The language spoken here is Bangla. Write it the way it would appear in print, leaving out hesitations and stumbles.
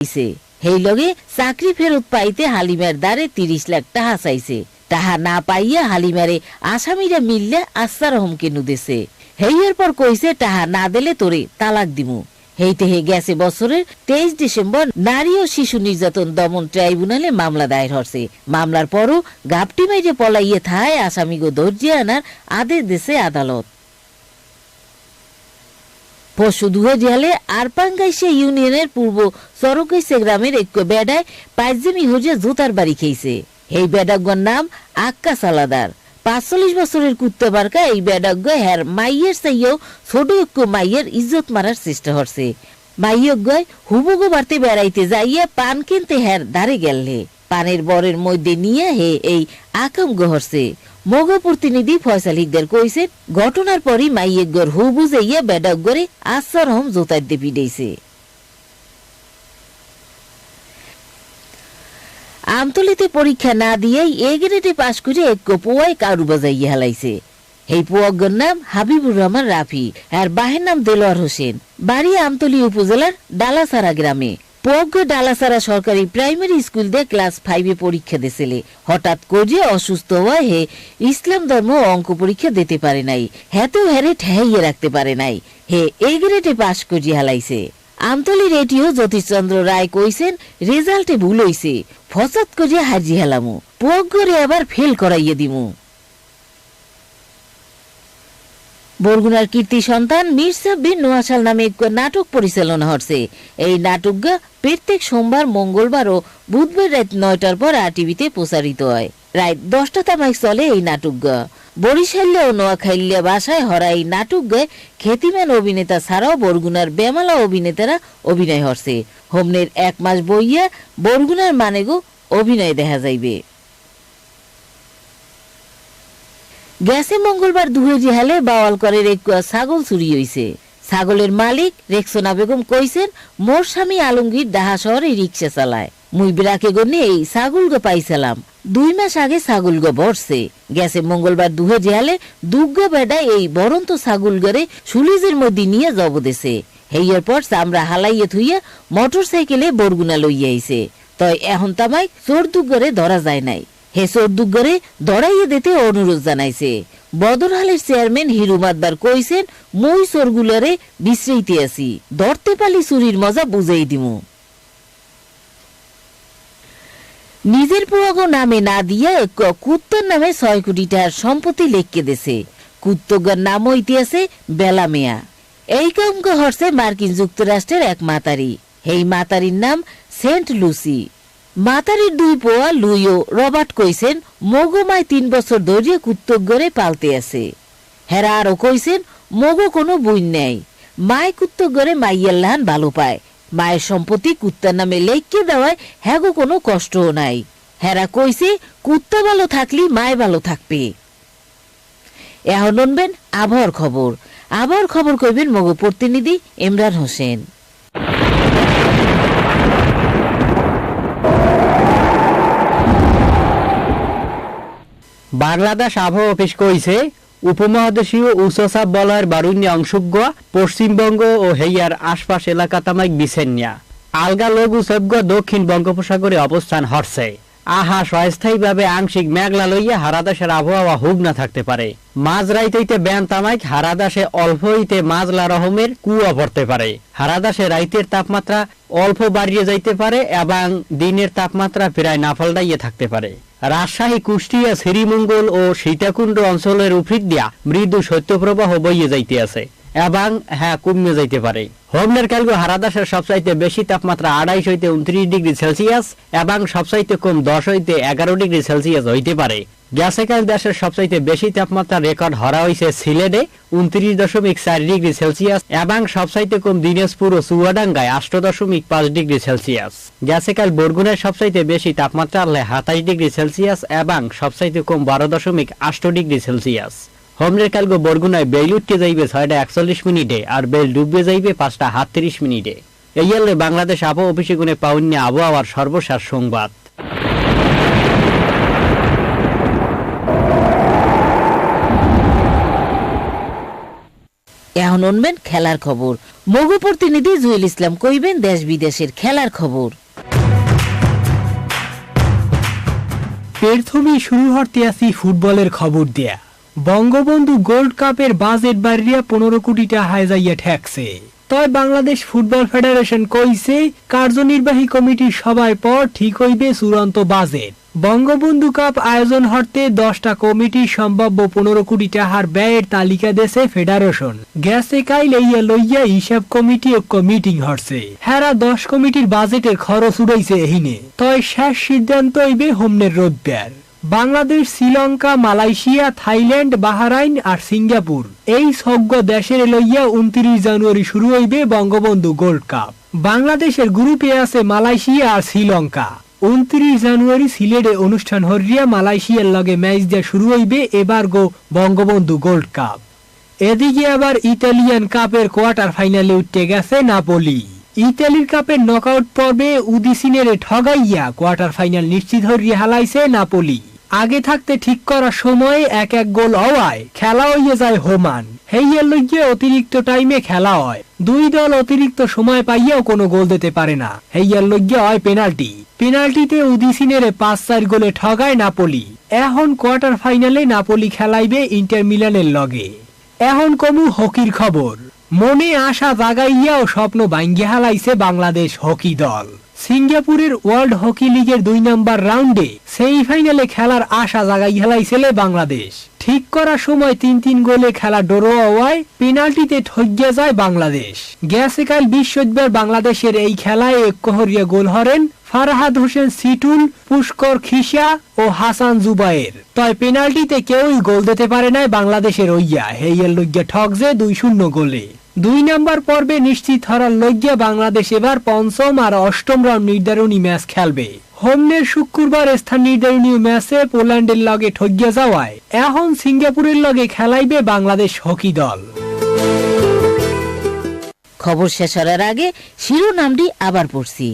সেই লগে চাকরি ফেরত পাইতে হালিমার দ্বারে 30 লাখ টাকা চাইছে। টাকা না পাইয়া হালিমারে আসামিরা মিললে আস্তা রহম কেনু দেছে। হেইয়ের পর কইছে টাকা না দিলে তোরে তালাক দিমু। হেইতে গেছে বছরের 23 ডিসেম্বর নারী ও শিশু নির্যাতন দমন ট্রাইব্যুনালে মামলা দায়ের হচ্ছে। মামলার পরও গাপটি মাইরে পলাইয়ে থায় আসামিগো ধৈর্য আনার আদেশ দিছে আদালত। পরশু দুহাজারে আরপাঙ্গাইশে ইউনিয়নের পূর্ব সরকাইশে গ্রামের এক বেডায় পাইজেমি হজে জুতার বাড়ি খেয়েছে। এই বেডাগ্যর নাম আক্কাস আলাদার। 45 বছরের কুত্তা বারকা এই বেডাগ্য হ্যার মাইয়ের চাইও ছোট এক মাইয়ের ইজ্জত মারার চেষ্টা হচ্ছে। মাইয়জ্ঞ হুবুগো বাড়তে বেড়াইতে যাইয়া পান কিনতে হ্যার ধারে গেলে পানের বরের মধ্যে নিয়ে হে এই আকাম গহরছে। মগ প্রতিনিধি ফয়সাল হিকদার কইছেন ঘটনার পরই মাইয়জ্ঞর হু বুঝাইয়া বেডাগ্যরে আশ্চর হম জোতার দিয়ে পিটাইছে। আমতলিতে পরীক্ষা না দিয়েই এ গ্রেডে পাশ করে এক পোয়ায় কারু বাজাইয়া হেলাইছে। এই পোয়াগ্যর নাম হাবিবুর রহমান রাফি আর বাহের নাম দেলোয়ার হোসেন। বাড়ি আমতলী উপজেলার ডালাসারা গ্রামে। পোয়াগ্য ডালাসারা সরকারি প্রাইমারি স্কুল দিয়ে ক্লাস 5 পরীক্ষা দিয়েছিলে। হঠাৎ করে অসুস্থ হওয়া হে ইসলাম ধর্ম অঙ্ক পরীক্ষা দিতে পারে নাই। হেতেও হেরে ঠেহাইয়ে রাখতে পারে নাই। হে এ গ্রেডে পাশ করিয়া হেলাইছে। আমতলী রেডিও জ্যোতিষচন্দ্র রায় কইছেন রেজাল্টে ভুল হইছে, ফসাদ করিয়া হাজি হেলামু, পোয়াগ্যরে আবার ফেল করাইয়ে দিমু। বরগুনার কীর্তি সন্তান মির্জা বিন নোয়াশাল নামে এক নাটক পরিচালনা হচ্ছে। এই নাটক প্রত্যেক সোমবার, মঙ্গলবার ও বুধবার রাত 9টার পর আরটিভিতে প্রচারিত হয়। রাত 10টা তামাইক চলে এই নাটক। বরিশাল্য ও নোয়াখাইল্যা ভাষায় হরা এই নাটক খ্যাতিমান অভিনেতা ছাড়াও বরগুনার বেমালা অভিনেতারা অভিনয় হচ্ছে। হোমনের 1 মাস বইয়া বরগুনার মানেগো অভিনয় দেখা যাইবে। গেছে মঙ্গলবার দুহেজি হালে বাওয়ালকরের এক ছাগল চুরি হইছে। ছাগলের মালিক রেক্সোনা বেগম কইছেন মোর স্বামী আলমগীর ডাহা শহরে রিক্সা চালায়। মুই বিরাকে গনে এই ছাগলগো পাইছিলাম। 2 মাস আগে ছাগলগো বর্ষে। গেছে মঙ্গলবার দুহেজি হালে দুগ্গ বেডা এই বরন্ত ছাগলগরে সুলিজের মধ্যে নিয়ে জব দেছে। হেইয়ের পর চামড়া হালাইয়ে থুইয়া মোটর সাইকেলে বরগুনা লইয়া আইছে। তয় এখন তামাই চোর দুগ্গরে ধরা যায় নাই। হে চোর দুগ্গরে ধরাইয়ে দিতে অনুরোধ জানাইছে। বদরহালের চেয়ারম্যান হিরু মাদবার কইছেন মুই চোরগুলারে বিশ্রাইতে আছি, ধরতে পালি চুরির মজা বুঝাই দিমু। নিজের পোয়াগো নামে না দিয়া এক কুত্তার নামে 6 কোটি টাকার সম্পত্তি লেখকে দেছে। কুত্তগার নাম ইতিহাসে বেলা মেয়া। এই কামকে হরছে মার্কিন যুক্তরাষ্ট্রের এক মাতারি। এই মাতারির নাম সেন্ট লুসি। মাতারির 2 পোয়া লুই ও রবার্ট কইছেন মগমায় 3 বছর ধরে কুত্তগরে পালতে আছে। হেরা আরো কইছেন মগো কোনো বইন নেই। মায় কুত্তগরে মাইয়ার লাহান ভালো পায়। মায়ের সম্পত্তি কুত্তার নামে লেখকে দেওয়ায় হ্যাগো কোনো কষ্টও নাই। হেরা কইছে কুত্তা ভালো থাকলি মায় ভালো থাকবে। এখন শুনবেন আবহাওয়ার খবর। আবহাওয়ার খবর কইবেন মগো প্রতিনিধি ইমরান হোসেন। বাংলাদেশ আবহাওয়া অফিস কইছে উপমহাদেশীয় উচ্চচাপ বলয়ের বারুণ্য অংশজ্ঞ পশ্চিমবঙ্গ ও হেইয়ার আশপাশ এলাকা তামাইক বিছেন্যা আলগা লঘু চাপ দক্ষিণ বঙ্গোপসাগরে অবস্থান হরছে। আহাস অস্থায়ীভাবে আংশিক মেঘলা লইয়া হারাদাসের আবহাওয়া হুগ না থাকতে পারে। মাঝ রাইতে ব্যান তামাইক হারাদাসে অল্প হইতে মাঝলা রহমের কুয়া পড়তে পারে। হারাদাসে রাইতের তাপমাত্রা অল্প বাড়িয়ে যাইতে পারে এবং দিনের তাপমাত্রা প্রায় না পাল্টাইয়ে থাকতে পারে। রাজশাহী, কুষ্টিয়া, শ্রীমঙ্গল ও সীতাকুণ্ড অঞ্চলের উপর দিয়া মৃদু শৈত্যপ্রবাহ বইয়ে যাইতে আছে এবং কমে যাইতে পারে। হোমনের কালগো হারাদাসের সবচাইতে বেশি তাপমাত্রা 28 হইতে 29 ডিগ্রি সেলসিয়াস এবং সবচাইতে কম 10 হইতে 11 ডিগ্রি সেলসিয়াস হইতে পারে। গ্যাসেকাল দেশের সবচাইতে বেশি তাপমাত্রা রেকর্ড হরা হয়েছে সিলেটে 29.4 ডিগ্রি সেলসিয়াস এবং সবচাইতে কম দিনাজপুর ও চুয়াডাঙ্গায় 8.5 ডিগ্রি সেলসিয়াস। গ্যাসেকাল বরগুনায় সবচাইতে বেশি তাপমাত্রা 27 ডিগ্রি সেলসিয়াস এবং সবচাইতে কম 12.8 ডিগ্রি সেলসিয়াস। হোমনের কালগো বরগুনায় বেল উঠতে যাইবে 6:41 মিনিটে আর বেল ডুববে যাইবে 5:38 মিনিটে। এই হলে বাংলাদেশ আবহাওয়া অফিসে গুনে পাউন্য আবহাওয়ার সর্বশেষ সংবাদ। এখন শুনবেন খেলার খবর। মগু প্রতিনিধি জুয়েল ইসলাম কইবেন দেশ বিদেশের খেলার খবর। প্রথমেই শুরু হতে আসি ফুটবলের খবর দেয়া। বঙ্গবন্ধু গোল্ড কাপের বাজেট বাড়িয়া 15 কোটি টাকা যাইয়া ঠেকছে। তয় বাংলাদেশ ফুটবল ফেডারেশন কইছে কার্যনির্বাহী কমিটির সভায় পর ঠিক হইবে চূড়ান্ত বাজেট। বঙ্গবন্ধু কাপ আয়োজন হতে 10টা কমিটি সম্ভাব্য 15 কোটি টাকার ব্যয়ের তালিকা দেশে ফেডারেশন গেছে কাইল এইয়া লইয়া হিসাব কমিটি মিটিং হচ্ছে। হেরা 10 কমিটির বাজেটের খরচ উড়াইছে এহিনে। তয় শেষ সিদ্ধান্ত হইবে হোমনের রোববার। Bangladesh, Sri Lanka, Malaysia, Thailand, Bahrain আর সিঙ্গাপুর এই সজ্ঞ দেশের লইয়া 29 জানুয়ারি শুরু হইবে বঙ্গবন্ধু গোল্ড কাপ। বাংলাদেশের গ্রুপে আছে মালয়েশিয়া আর শ্রীলঙ্কা। 29 জানুয়ারি সিলেটে অনুষ্ঠান হরিয়া মালয়েশিয়ার লগে ম্যাচ দিয়া শুরু হইবে এবার বঙ্গবন্ধু গোল্ড কাপ। এদিকে আবার ইতালিয়ান কাপের কোয়ার্টার ফাইনালে উঠতে গেছে নাপোলি। ইতালির কাপের নকআউট পর্বে উদিসিনের ঠগাইয়া কোয়ার্টার ফাইনাল নিশ্চিত হরিয়া হালাইছে নাপোলি। আগে থাকতে ঠিক করার সময়ে এক গোল হওয়ায় খেলা হইয়া যায় হোমান। হেইয়ার লইয়া অতিরিক্ত টাইমে খেলা হয়। দুই দল অতিরিক্ত সময় পাইয়াও কোনো গোল দিতে পারে না। হেইয়ার লইয়া হয় পেনাল্টি। পেনাল্টিতে উদিসিনের 5-4 গোলে ঠগায় নাপোলি। এখন কোয়ার্টার ফাইনালে নাপোলি খেলাইবে ইন্টার মিলানের লগে। এখন কমু হকির খবর। মনে আশা জাগাইয়াও স্বপ্ন ভাঙ্গিয়া হালাইছে বাংলাদেশ হকি দল। সিঙ্গাপুরের ওয়ার্ল্ড হকি লিগের 2 নম্বর রাউন্ডে সেমিফাইনালে খেলার আশা জাগাই হালাইছিল বাংলাদেশ। ঠিক করার সময় 3-3 গোলে খেলা ড্র হওয়ায় পেনাল্টিতে ঠকিয়া যায় বাংলাদেশ। গেছে কাল বৃহস্পতিবার বাংলাদেশের এই খেলায় একহরিয়া গোল হরেন ফারহাদ হোসেন সিটুল, পুষ্কর খিসা ও হাসান জুবায়ের। তয় পেনাল্টিতে কেউই গোল দিতে পারে নাই বাংলাদেশের ওইয়া। হেইয়ার লইয়া ঠকছে 2-0 গোলে। 2 নম্বর পর্বে নিশ্চিত হওয়ার লইয়া বাংলাদেশ এবার 5ম আর 8ম রাউন্ড নির্ধারণী ম্যাচ খেলবে। হোমনের শুক্রবার স্থান নির্ধারণী ম্যাচে পোল্যান্ডের লগে ঠকিয়া যাওয়ায় এখন সিঙ্গাপুরের লগে খেলাইবে বাংলাদেশ হকি দল। খবর শেষ হওয়ার আগে শিরোনামটি আবার পড়ছি।